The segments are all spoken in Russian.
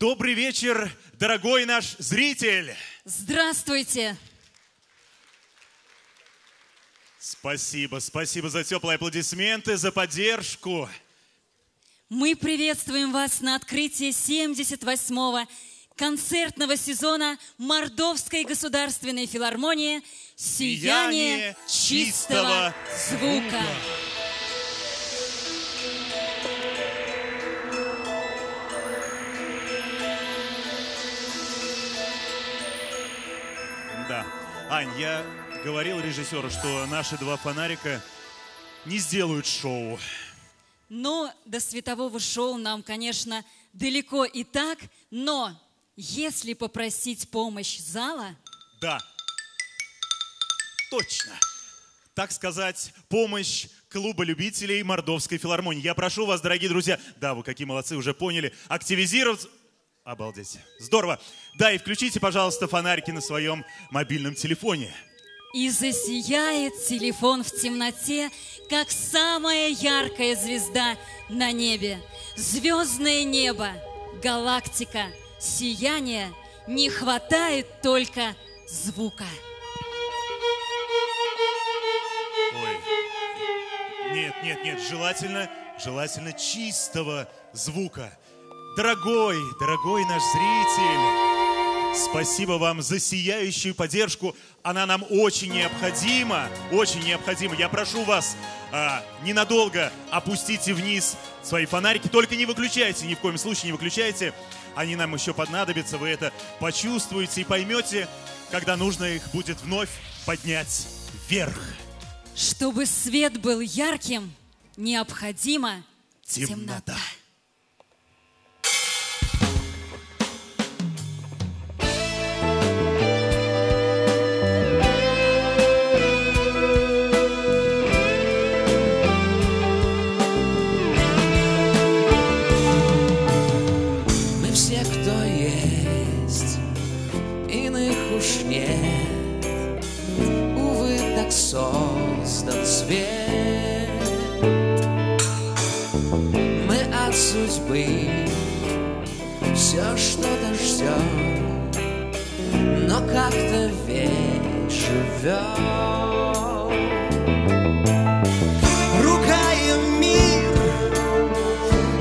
Добрый вечер, дорогой наш зритель! Здравствуйте! Спасибо за теплые аплодисменты, за поддержку. Мы приветствуем вас на открытии 78-го концертного сезона Мордовской государственной филармонии «Сияние чистого звука». Да. Ань, я говорил режиссеру, что наши два фонарика не сделают шоу. Но до светового шоу нам, конечно, далеко и так, но если попросить помощь зала... Да, точно. Так сказать, помощь клуба любителей Мордовской филармонии. Я прошу вас, дорогие друзья, да, вы какие молодцы, уже поняли, активизироваться. Обалдеть, здорово. Да, и включите, пожалуйста, фонарики на своем мобильном телефоне. И засияет телефон в темноте, как самая яркая звезда на небе. Звездное небо, галактика, сияние, не хватает только звука. Ой, нет, желательно чистого звука. Дорогой наш зритель, спасибо вам за сияющую поддержку. Она нам очень необходима, очень необходима. Я прошу вас, ненадолго опустите вниз свои фонарики. Только не выключайте, ни в коем случае не выключайте. Они нам еще понадобятся. Вы это почувствуете и поймете, когда нужно их будет вновь поднять вверх. Чтобы свет был ярким, необходима темнота. Создан свет, мы от судьбы все что-то ждем, но как-то ведь живем. Ругаем мир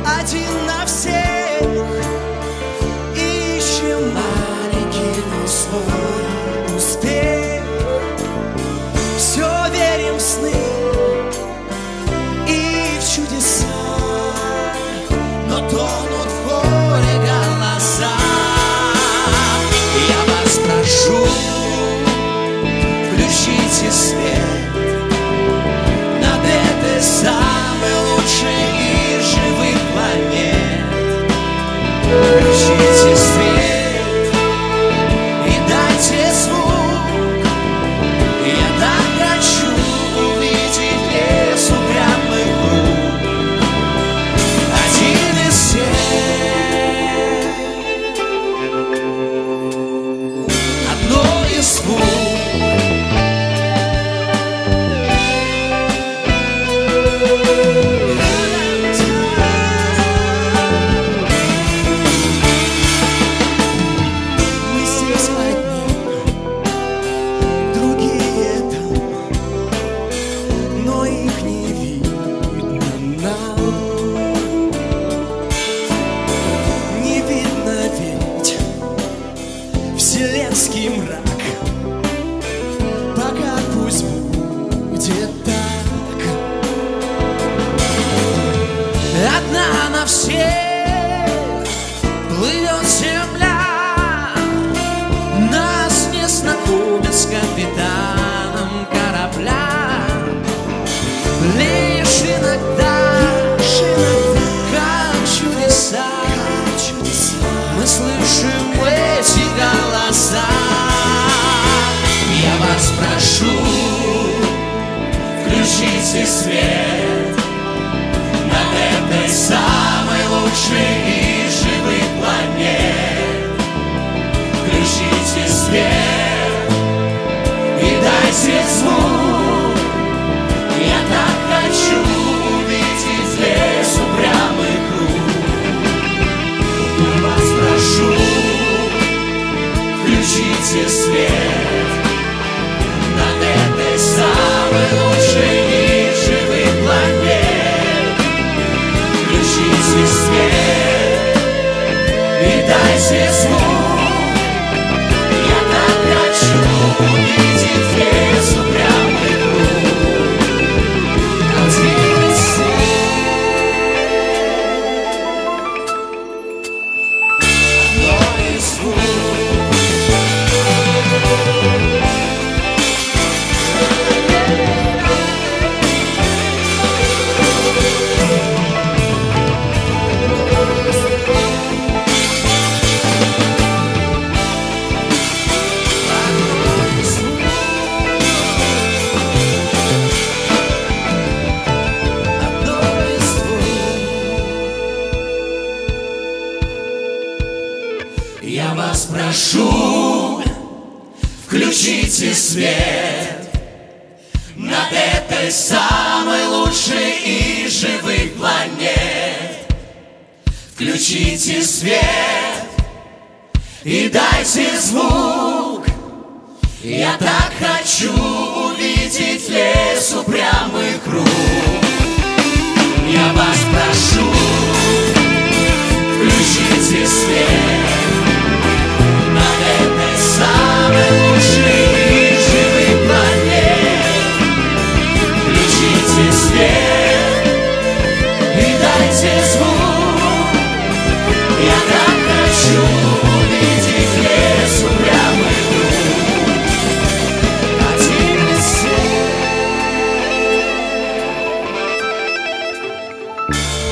один на всех, ищем маленький, но свой успех. Все верим в сны и в чудеса, но тонут в горе голоса. Я вас прошу, включите свет над этой самой лучшей из живых планет. Включите свет и дайте звук. Я так хочу увидеть лес упрямых рук, один из всех, одно из двух. Вселенский мрак, пока пусть будет так. Одна на всех плывет земля, нас не знакомят с капитаном корабля. Лишь иногда, как чудеса, мы слышим эти голоса. Я вас прошу, включите свет над этой самой лучшей из живых планет. Включите свет и дайте звук. Я так хочу увидеть лес упрямых рук. Я вас прошу, Включите звук, я так хочу увидеть весь упрямый круг. Один свет, одной звук. Я вас прошу, включите свет над этой самой лучшей из живых планет. Включите свет и дайте звук. Я так хочу увидеть лес упрямый круг. Я вас прошу, включите свет над этой самой лучшей из живых планет. Включите свет и дайте звук. Я так хочу увидеть лес упрямый круг. Один свет,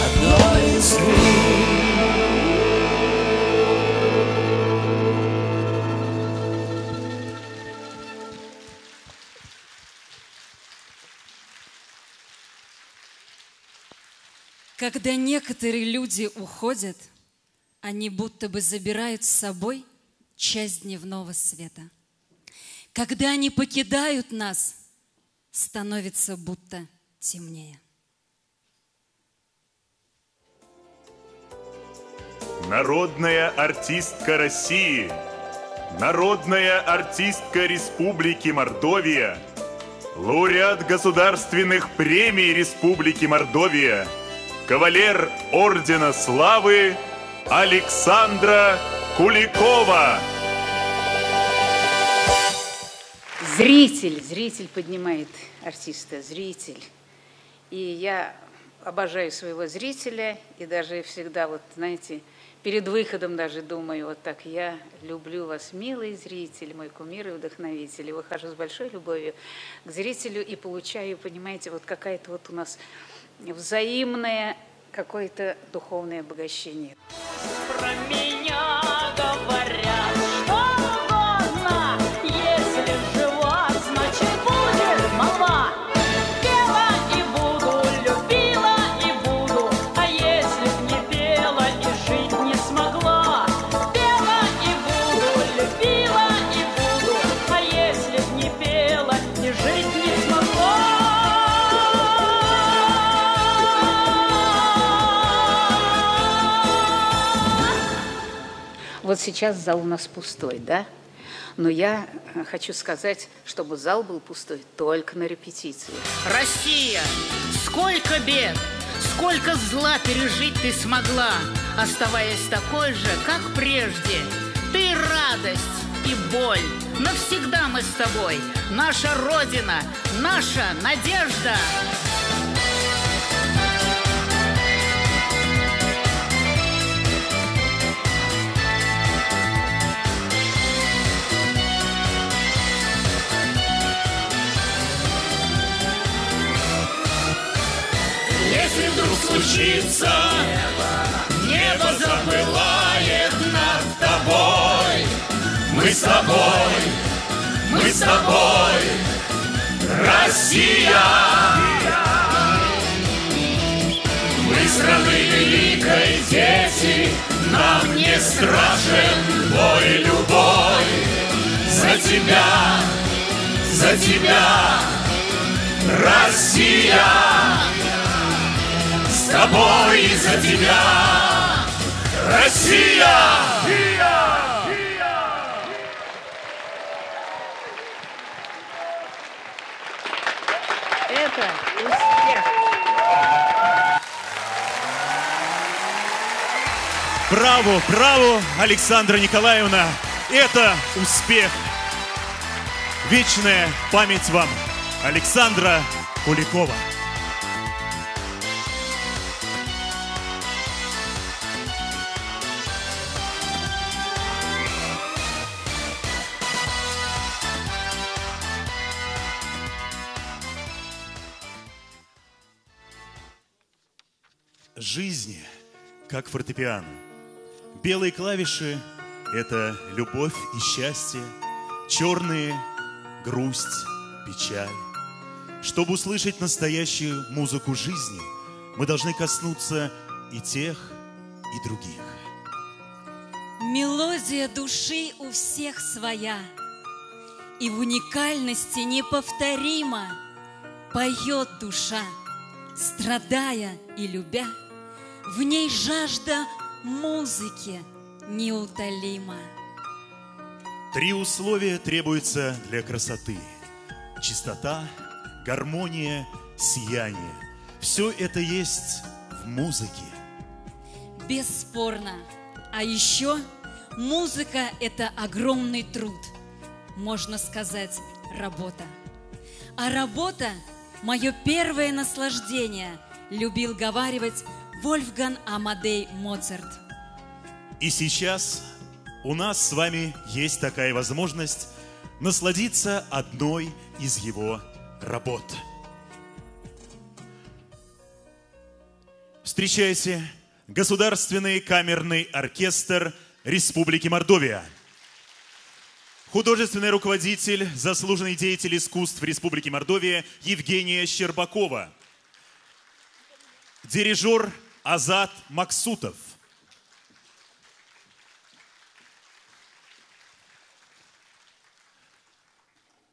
одной звук. Когда некоторые люди уходят, они будто бы забирают с собой часть дневного света. Когда они покидают нас, становится будто темнее. Народная артистка России, народная артистка Республики Мордовия, лауреат государственных премий Республики Мордовия, кавалер Ордена Славы Александра Куликова. Зритель поднимает артиста, зритель. И я обожаю своего зрителя, и даже всегда, вот знаете, перед выходом даже думаю, вот так: я люблю вас, милый зритель, мой кумир и вдохновитель. И выхожу с большой любовью к зрителю и получаю, понимаете, вот какая-то вот у нас взаимное какое-то духовное обогащение. Про меня говорят что угодно, если жива, значит будет мала. Пела и буду, любила и буду, а если б не пела и жить не смогла. Пела и буду, любила и буду, а если б не пела и жить не смогла. Вот сейчас зал у нас пустой, да? Но я хочу сказать, чтобы зал был пустой только на репетиции. Россия, сколько бед, сколько зла пережить ты смогла, оставаясь такой же, как прежде. Ты радость и боль, навсегда мы с тобой, наша Родина, наша надежда. Если вдруг случится, небо запылает над тобой. Мы с тобой, Россия. Мы страны великой дети, нам не страшен бой любой. За тебя, Россия. С тобой и за тебя, Россия! Это успех! Браво, браво, Александра Николаевна! Это успех! Вечная память вам, Александра Куликова! Жизнь как фортепиано. Белые клавиши – это любовь и счастье, черные – грусть, печаль. Чтобы услышать настоящую музыку жизни, мы должны коснуться и тех, и других. Мелодия души у всех своя, и в уникальности неповторима поет душа, страдая и любя. В ней жажда музыки неутолима. 3 условия требуются для красоты: чистота, гармония, сияние. Все это есть в музыке. Бесспорно. А еще музыка – это огромный труд. Можно сказать, работа. А работа – мое первое наслаждение, любил говаривать Вольфганг Амадей Моцарт. И сейчас у нас с вами есть такая возможность насладиться одной из его работ. Встречайте, Государственный камерный оркестр Республики Мордовия. Художественный руководитель, заслуженный деятель искусств Республики Мордовия Евгения Щербакова. Дирижер Азат Максутов.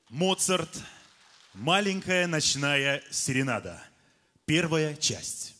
Моцарт. Маленькая ночная серенада. Первая часть.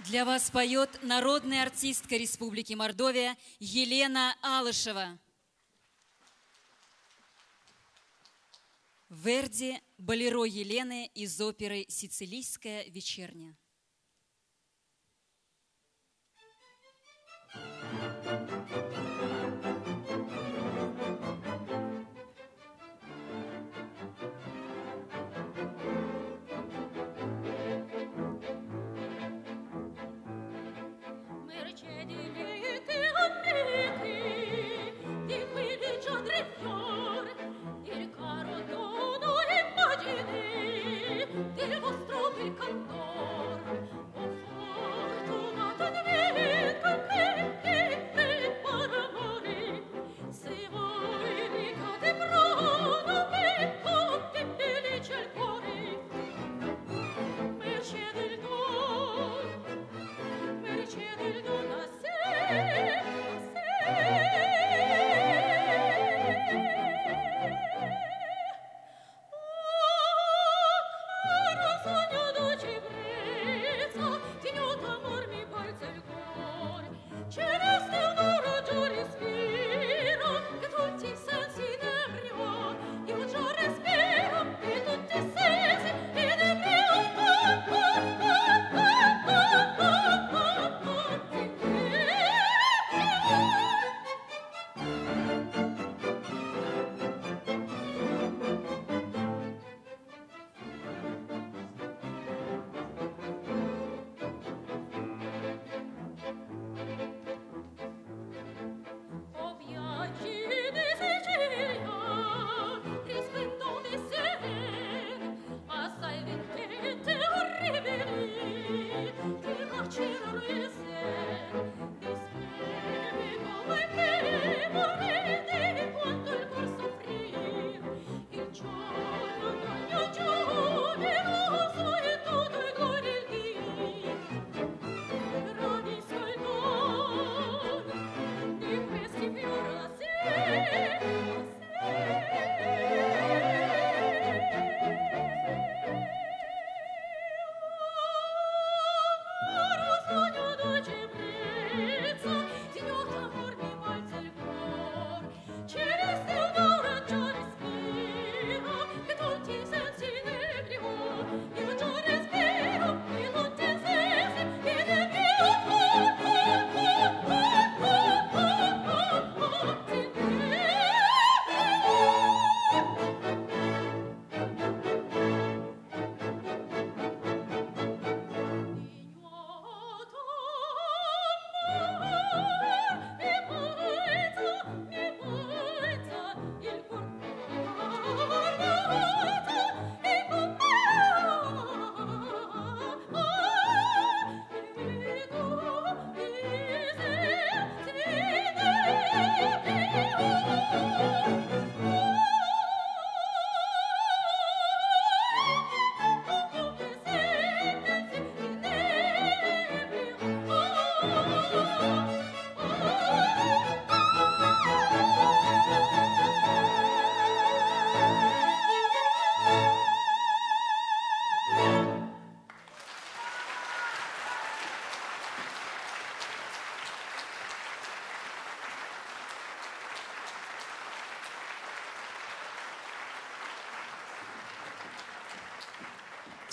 Для вас поет народная артистка Республики Мордовия Елена Алышева. Верди «Болеро Елены» из оперы «Сицилийская вечерня». Del vostro bel cantor, o fortunata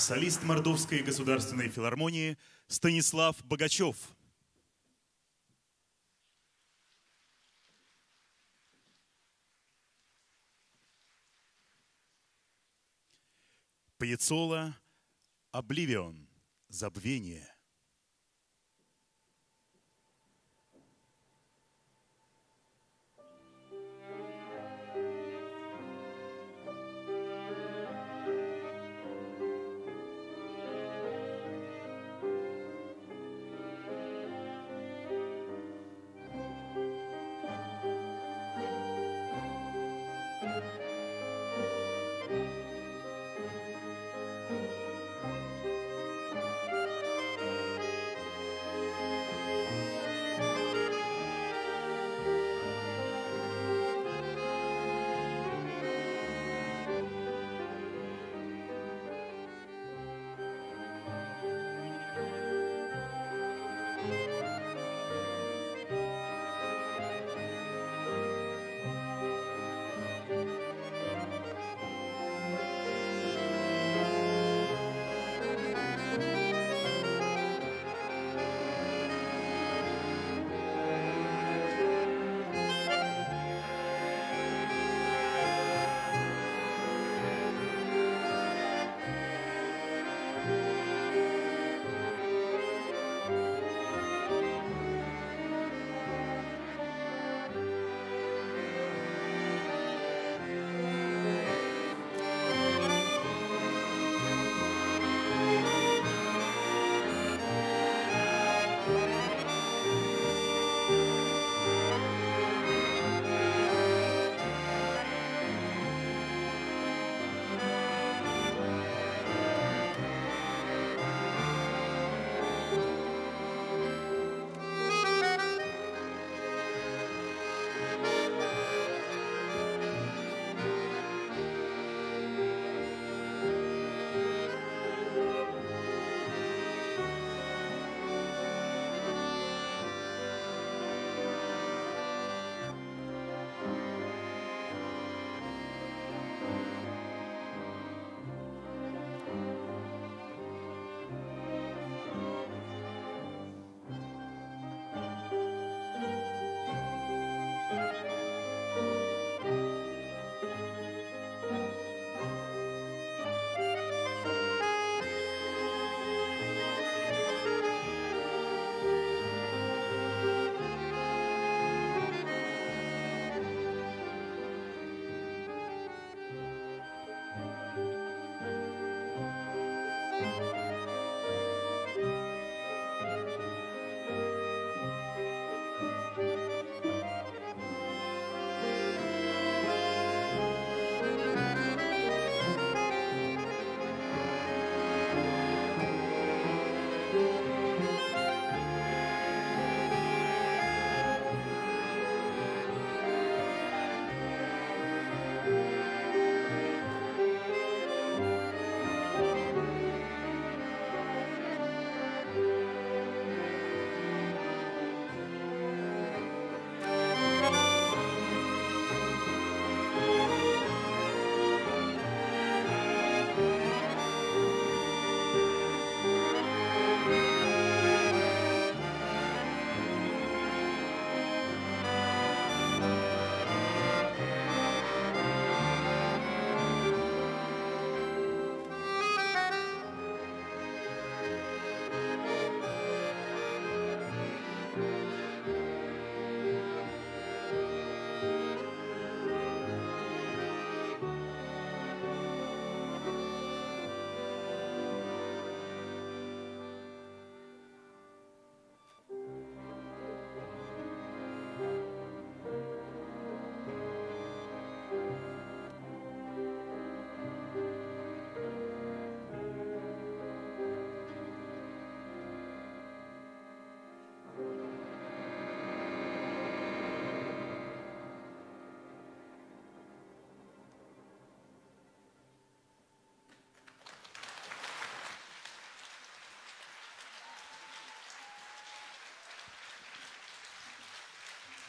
Солист Мордовской государственной филармонии Станислав Богачев. Пьяццола «Обливион» – «Забвение».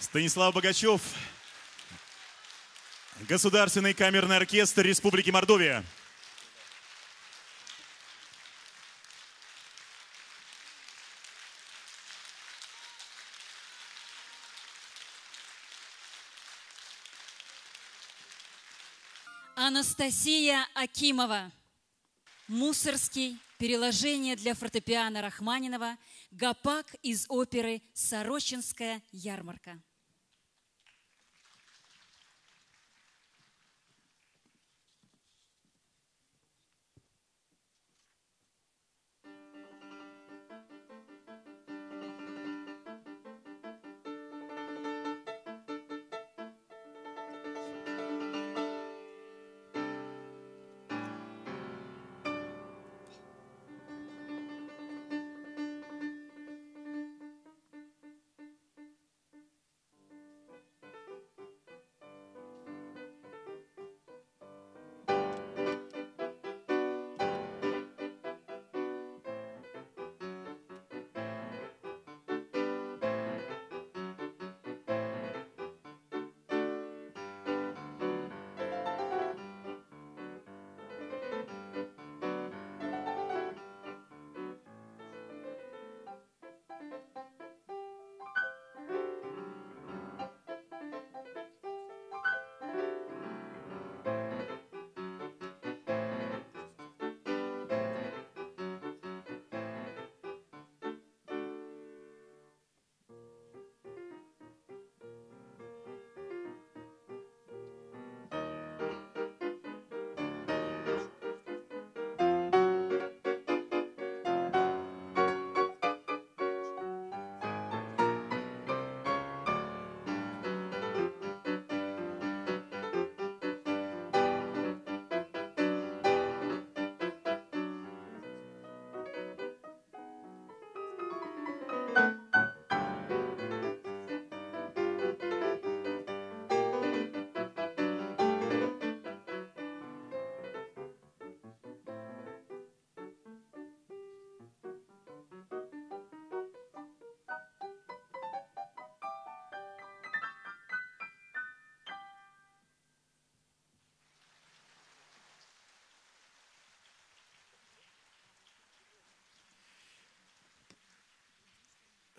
Станислав Богачев, Государственный камерный оркестр Республики Мордовия. Анастасия Акимова. Мусорский. Переложение для фортепиано Рахманинова. Гопак из оперы «Сорочинская ярмарка».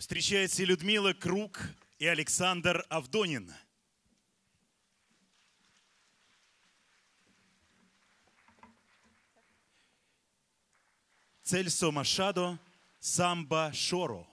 Встречается Людмила Круг и Александр Авдонин. Цельсо Машадо, Самба Шоро.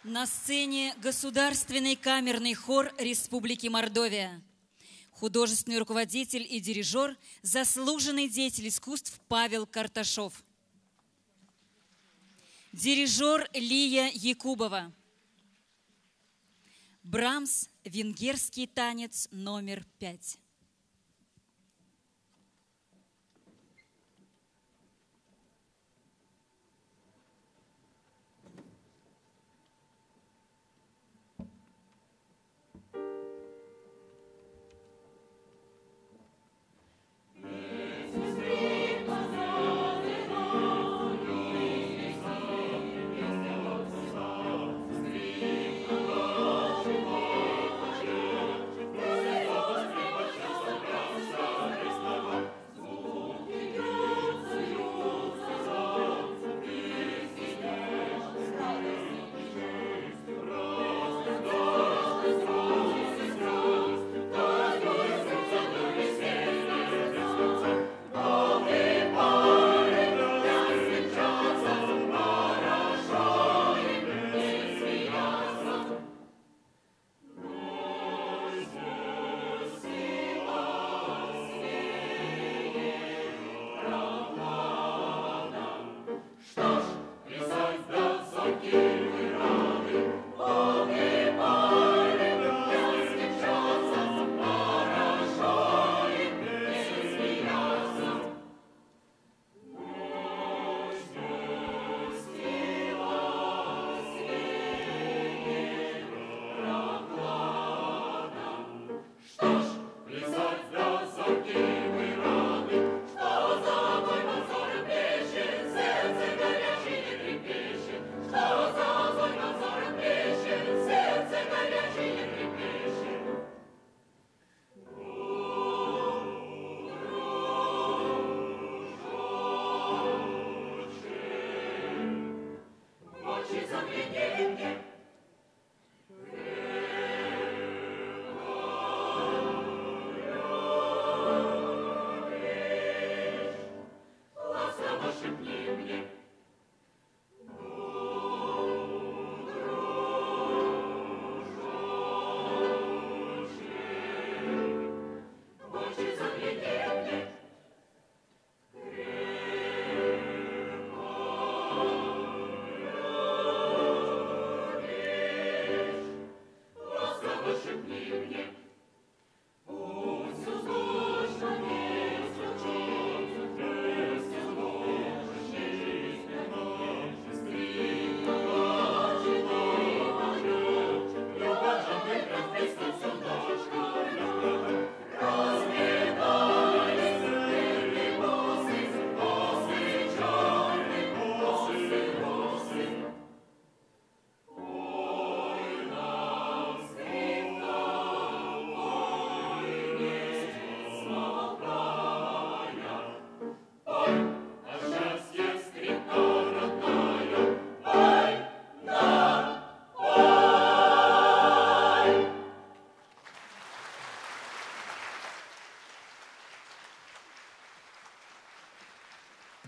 На сцене Государственный камерный хор Республики Мордовия. Художественный руководитель и дирижер, заслуженный деятель искусств Павел Карташов. Дирижер Лия Якубова. Брамс, венгерский танец номер 5.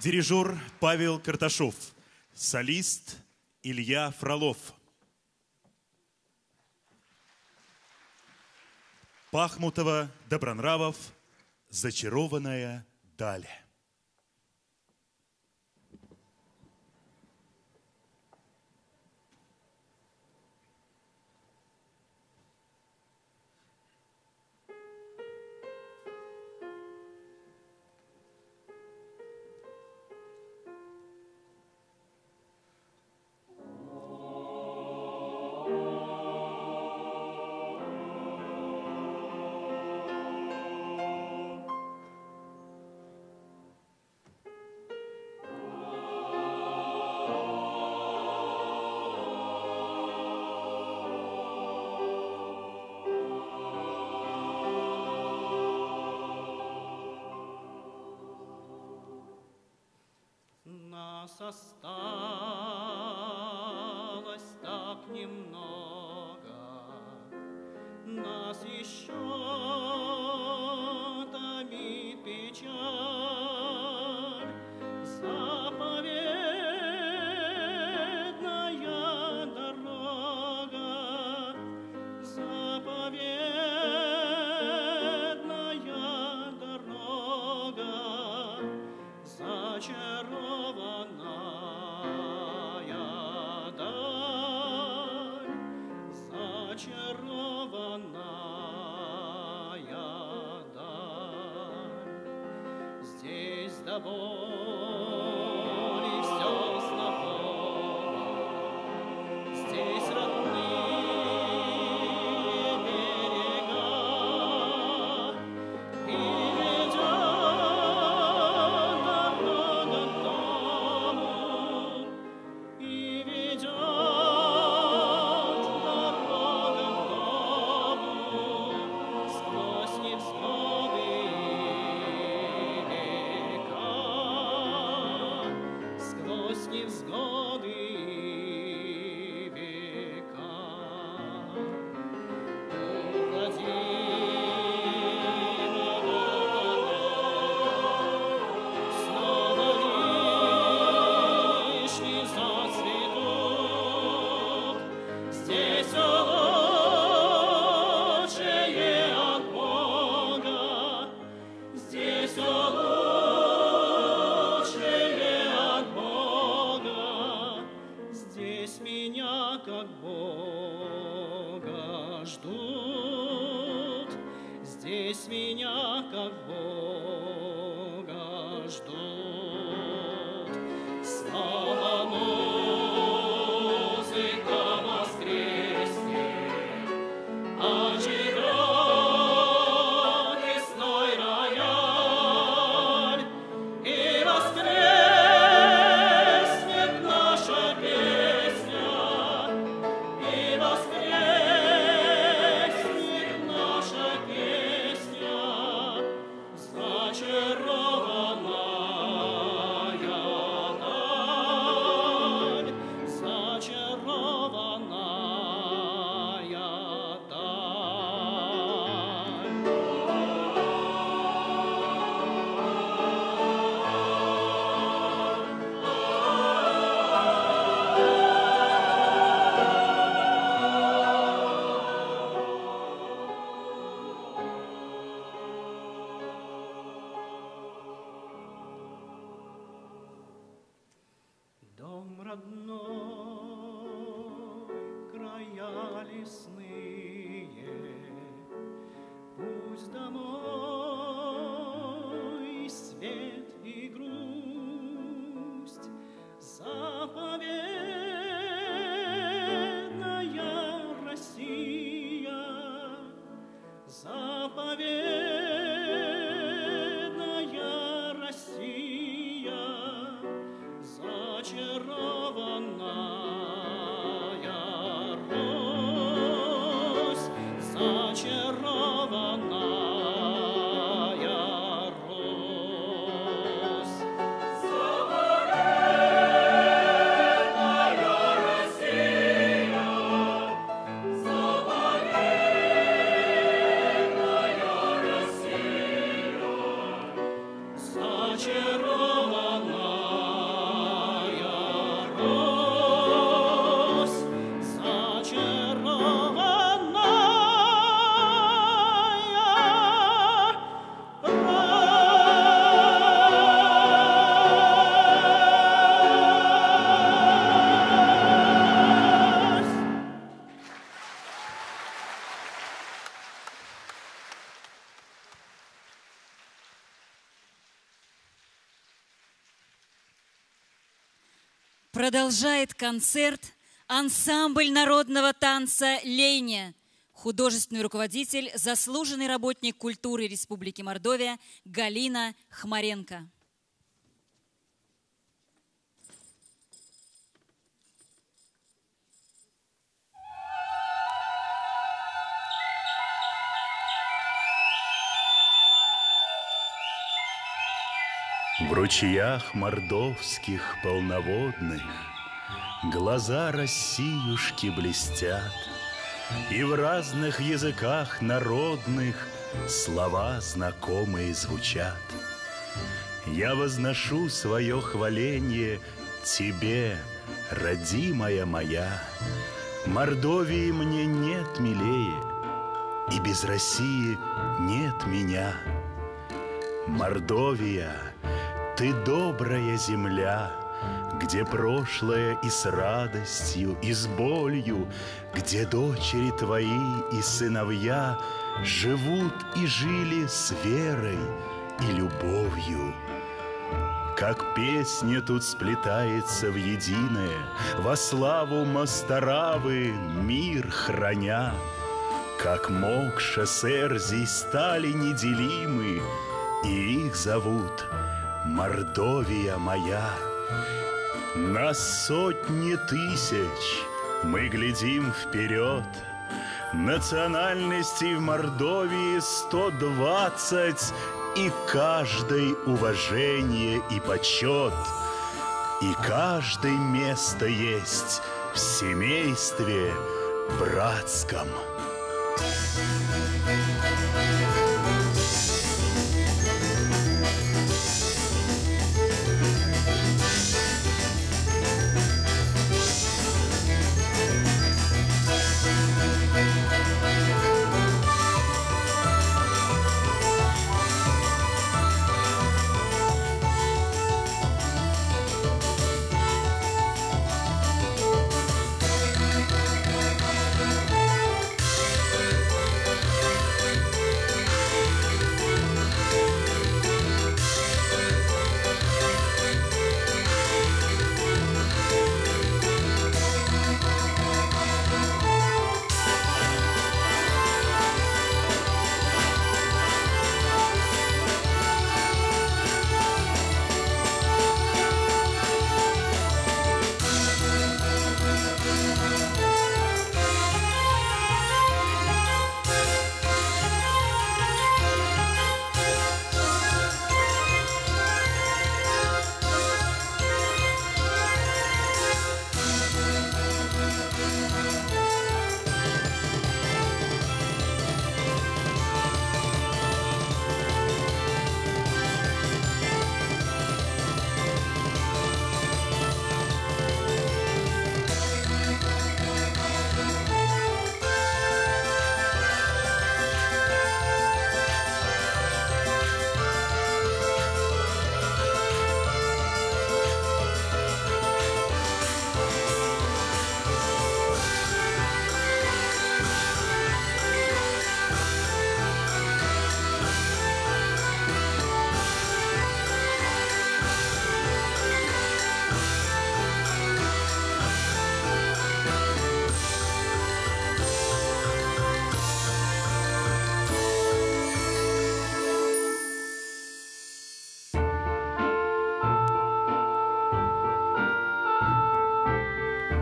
Дирижер Павел Карташов, солист Илья Фролов. Пахмутова, Добронравов, «Зачарованная даль». Осталось так немного, нас еще томит печаль, заповедная дорога. до боли все знакомо. Здесь родные берега и ведет дорога к дому, и ведет дорога к дому сквозь невзгоды и века, сквозь невзгоды и века. Снова вишни зацветут, здесь лучшее от Бога, здесь лучшее от Бога, здесь меня как Бога ждут, здесь меня как Бога ждут. Снова музыка воскреснет, оживет лесной рояль, и воскреснет наша песня, и воскреснет наша песня, зачарованная даль, зачарованная дом родной, края лесные, путь домой, свет и грусть, заповедная Россия, заповедная Россия, зачарованная Русь, зачарованная Русь. Заповедная Россия, заповедная Россия, зачарованная Русь, Продолжает концерт ансамбль народного танца «Лейня». Художественный руководитель, заслуженный работник культуры Республики Мордовия Галина Хмаренко. В ручьях мордовских полноводных глаза Россиюшки блестят, и в разных языках народных слова знакомые звучат. Я возношу свое хваление тебе, родимая моя. Мордовии мне нет милее, и без России нет меня. Мордовия, ты добрая земля, где прошлое и с радостью, и с болью, где дочери твои и сыновья живут и жили с верой и любовью. Как песня тут сплетается в единое, во славу Мастаравы мир храня. Как Мокша с Эрзей стали неделимы, и их зовут Мордовия моя. На сотни тысяч мы глядим вперед. Национальностей в Мордовии 120, и каждой уважение и почет, и каждой место есть в семействе братском.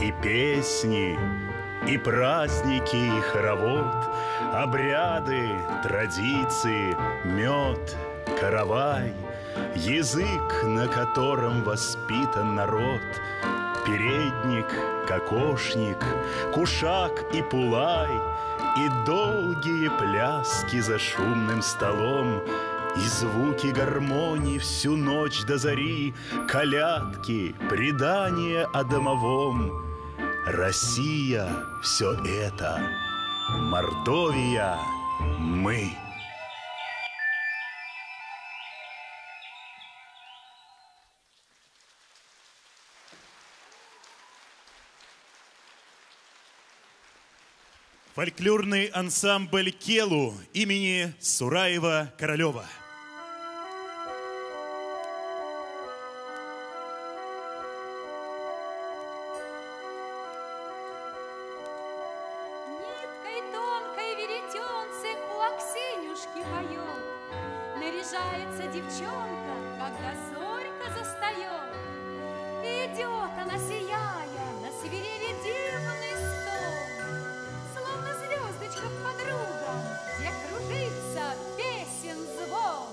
И песни, и праздники, и хоровод, обряды, традиции, мед, каравай, язык, на котором воспитан народ, передник, кокошник, кушак и пулай, и долгие пляски за шумным столом, и звуки гармонии всю ночь до зари, колядки, предания о домовом. Россия — все это, Мордовия — мы. Фольклорный ансамбль «Келу» имени Сураева-Королева. Ниткой тонкой веретенце у Аксенюшки поет. Наряжается девчонка, когда зорька застает. Идет она, сияя, на свирели дивный стол, словно звездочка к подругам, где кружится песен звон.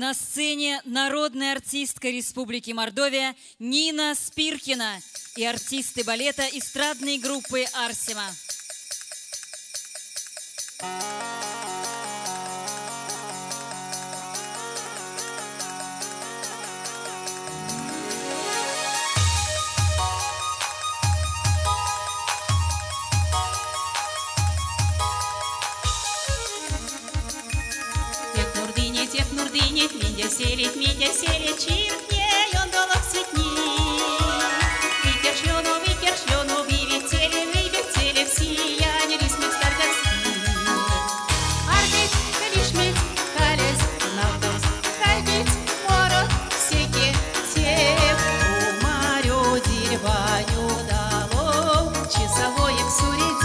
на сцене народная артистка Республики Мордовия Нина Спиркина и артисты балета эстрадной группы «Арсема». Мидя селит, чиркне, он долог светни. Выпершлену, вивертели, всияне, рисмик старгорский. Ардить, калишмить, калес, навдос, кальбить, морок, всеки, тек. У морю дереваню дало, часовое к суредест.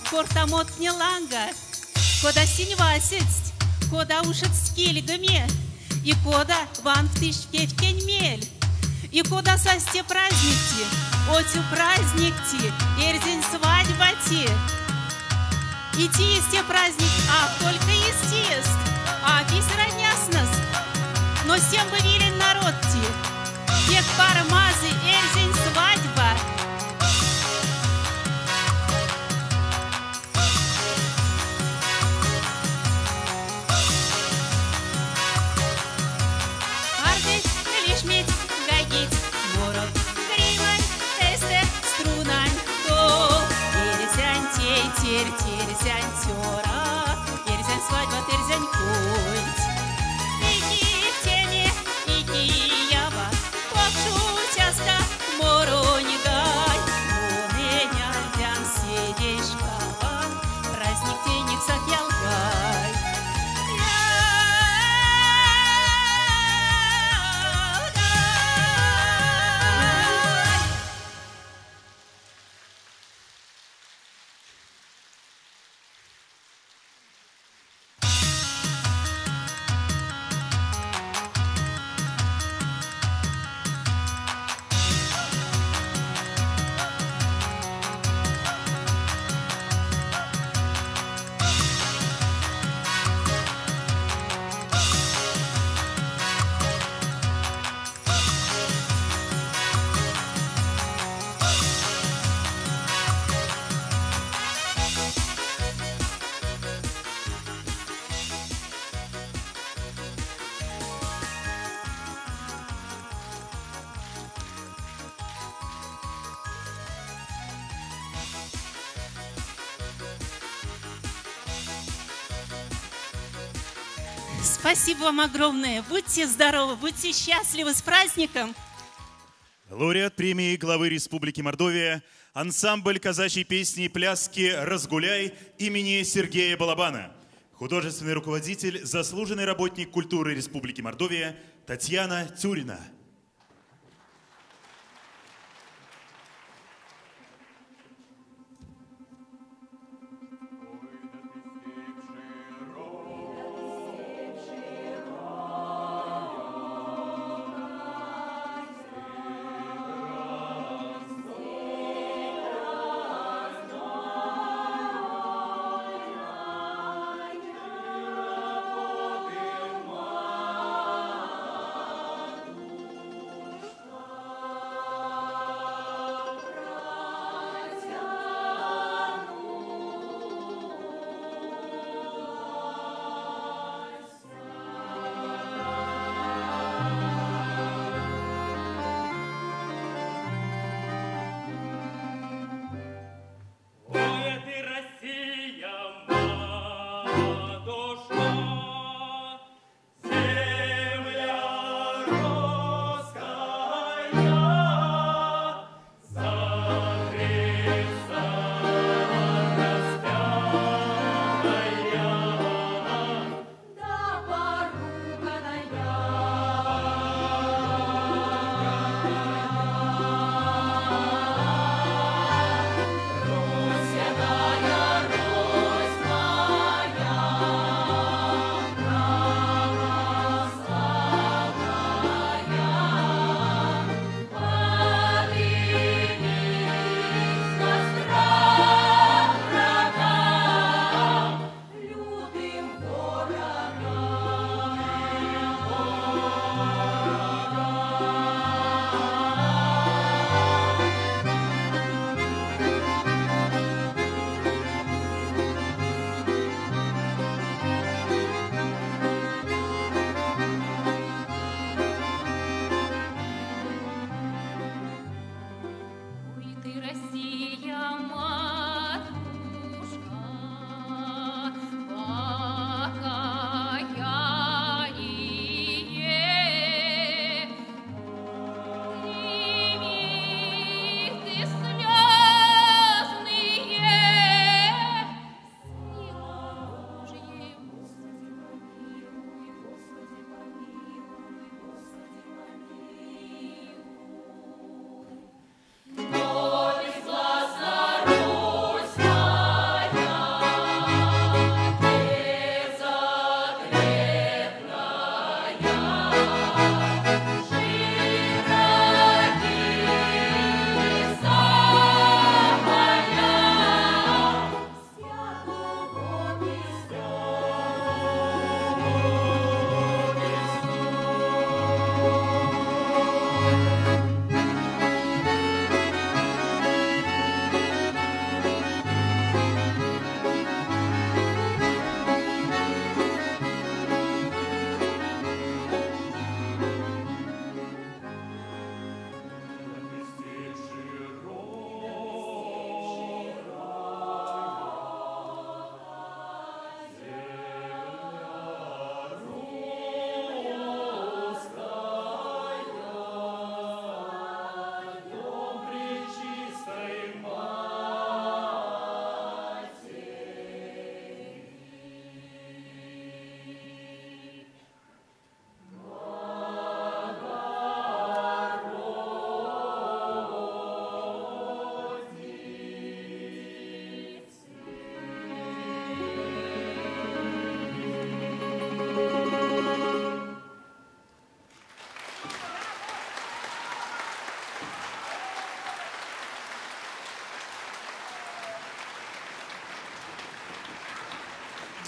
Кортамот не ланга, кода синьвасиц, кода ушат скильгами, и кода ван в тышке в кеньмель, и кода состе праздники, отю праздникти, эрзень свадьбати. Идти есте праздник, только естест, весь раняснос, но всем бы вилен народти, тех пармазы, эрзень свадьба. Терзянь свадьба, терзянь кольц. Иди в теме, иди ява, покшу тяска, моро не гай. У меня рдян сидишь каван, праздник денег закялгай. Спасибо вам огромное. Будьте здоровы, будьте счастливы, с праздником. Лауреат премии главы Республики Мордовия, ансамбль казачьей песни и пляски «Разгуляй» имени Сергея Балабана. Художественный руководитель, заслуженный работник культуры Республики Мордовия Татьяна Тюрина.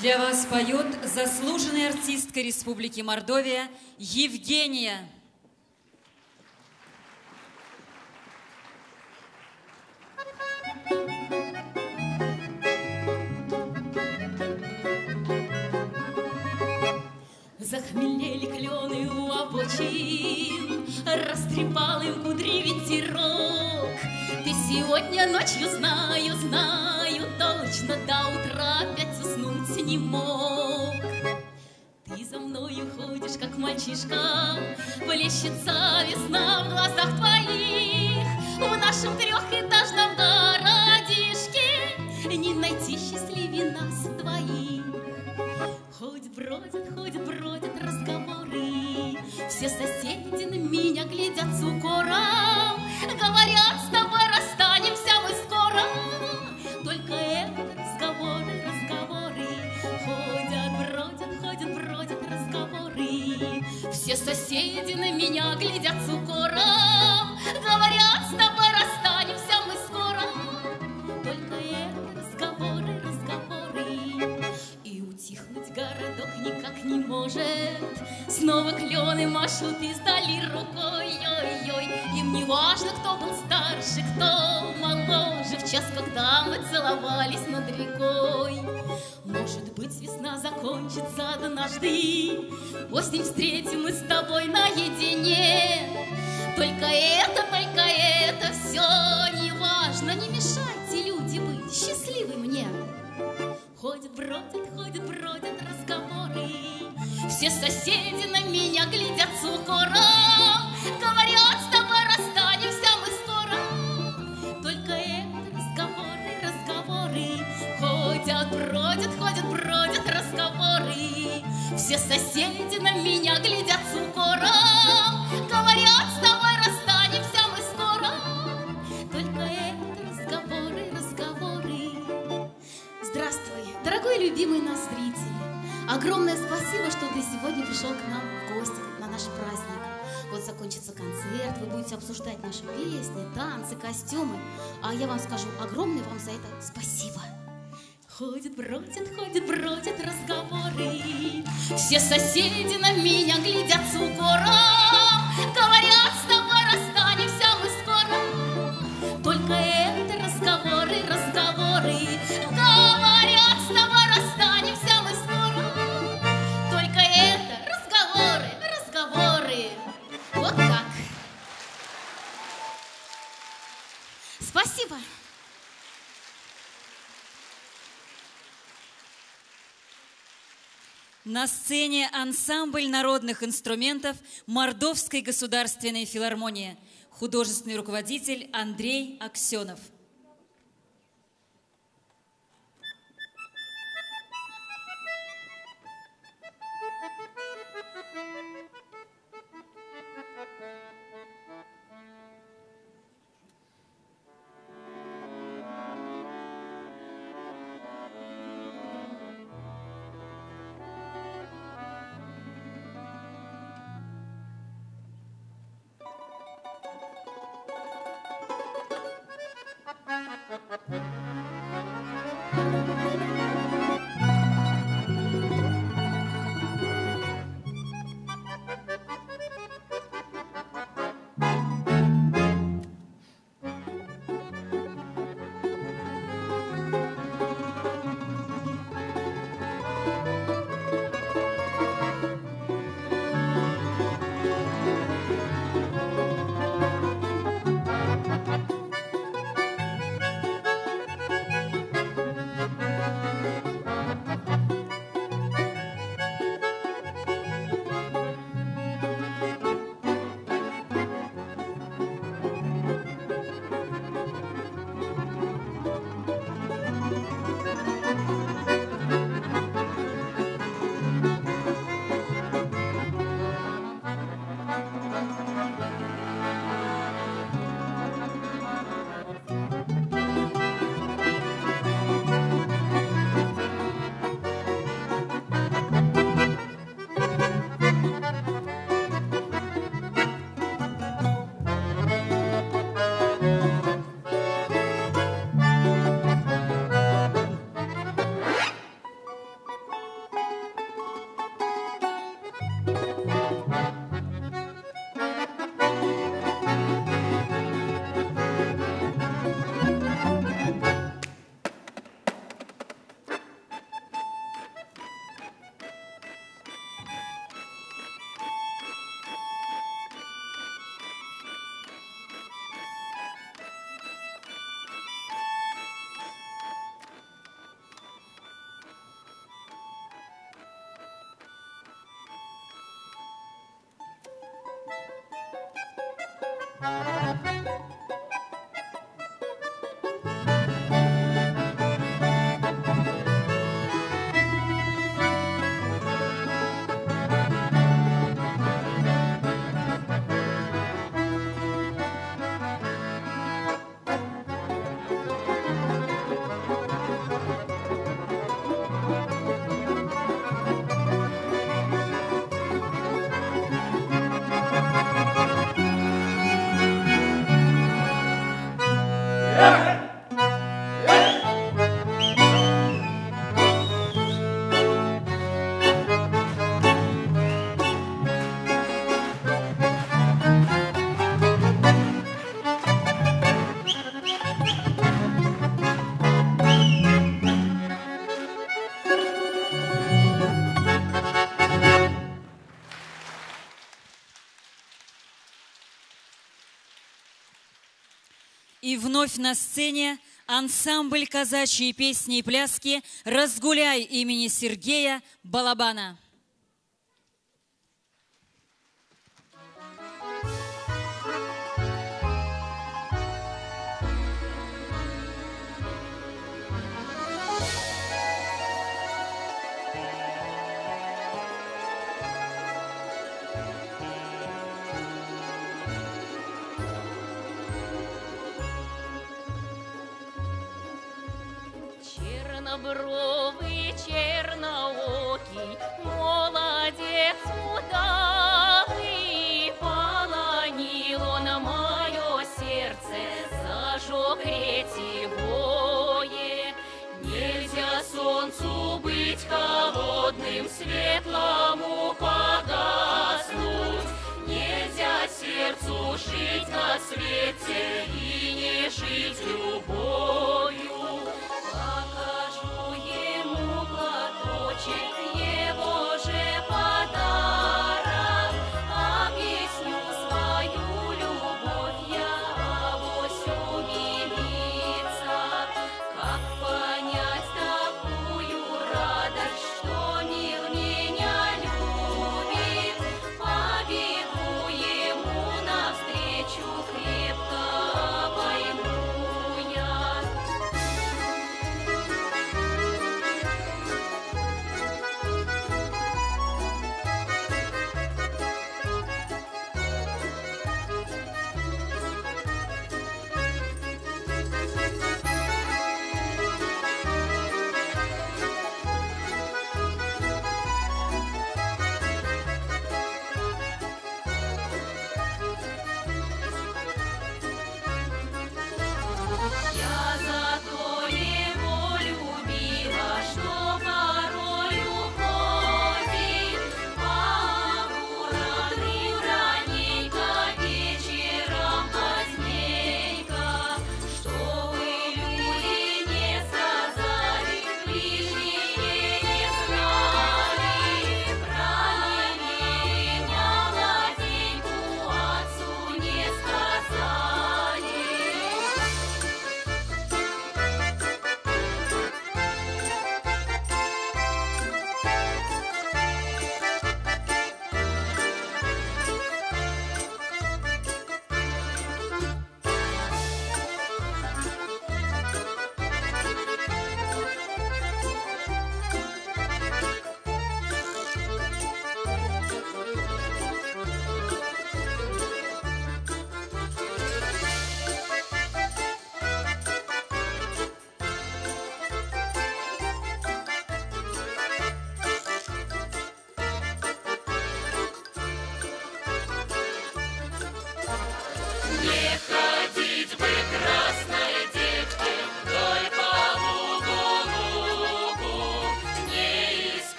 Для вас поет заслуженная артистка Республики Мордовия Евгения. Захмелели клены у обочин, растрепал им кудри ветерок. Ты сегодня ночью, знаю, точно до утра опять уснуть не мог. Ты за мною ходишь, как мальчишка, плещется весна в глазах твоих. В нашем трехэтажном городишке не найти счастливее нас двоих. Ходят, бродят разговоры, все соседи на меня глядят с укором. Говорят, с тобой расстанемся мы скоро, только это разговоры. Ходят, бродят разговоры, все соседи на меня глядят с укором. Говорят, с тобой расстанемся мы скоро, только это разговоры. И утихнуть городок никак не может, снова клены машут издали рукой. Ой-ой. Им не важно, кто был старше, кто моложе, в час, когда мы целовались над рекой. Может быть, весна закончится однажды, осень встретим мы с тобой наедине. Только это все не важно, не мешайте, люди, быть счастливы мне. Ходят, бродят разговоры, все соседи на меня глядят с укором. Говорят, с тобой расстанемся мы скоро, только это разговоры. Ходят, бродят разговоры, все соседи на меня глядят с укором. Говорят, с тобой расстанемся мы скоро, только это разговоры. Здравствуй, дорогой и любимый наш зритель. Огромное спасибо, что ты сегодня пришел к нам в гости на наш праздник. Вот закончится концерт, вы будете обсуждать наши песни, танцы, костюмы. А я вам скажу огромное вам за это спасибо. Ходят, бродят разговоры, все соседи на меня глядят с укором. Говорят, с тобой расстанемся мы скоро, только это разговоры. Говорят, с тобой расстанемся мы скоро, только это разговоры. Вот так. Спасибо. На сцене ансамбль народных инструментов Мордовской государственной филармонии. Художественный руководитель Андрей Аксенов. И вновь на сцене ансамбль казачьей песни и пляски «Разгуляй» имени Сергея Балабана. Чернобровый, черноокий, молодец удалый, полонил он мое сердце, зажег ретивое. Нельзя солнцу быть холодным, светлому